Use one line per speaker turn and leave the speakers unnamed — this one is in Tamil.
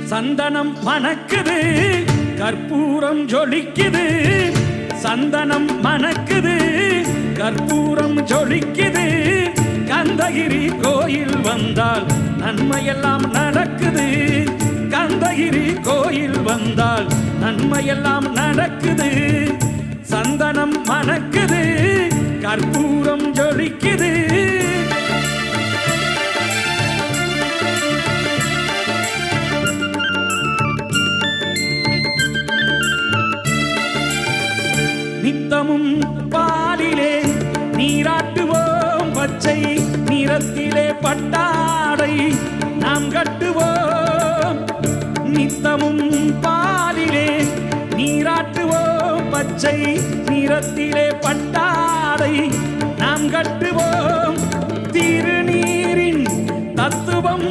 சந்தனம் மணக்குது கற்பூரம் ஜொலிக்குது சந்தனம் மணக்குது கற்பூரம் ஜொலிக்குது கந்தகிரி கோயில் வந்தால் நன்மையெல்லாம் நடக்குது கந்தகிரி கோயில் வந்தால் நன்மையெல்லாம் நடக்குது சந்தனம் மணக்குது கற்பூரம் ஜொலிக்குது நித்தமும் பாலிலே நீராட்டுவோம் பச்சை நிறத்திலே பட்டாடை நாம் கட்டுவோம் நித்தமும் பாலிலே நீராட்டுவோம் பச்சை நிறத்திலே பட்டாடை நாம் கட்டுவோம் திருநீரின் தத்துவம்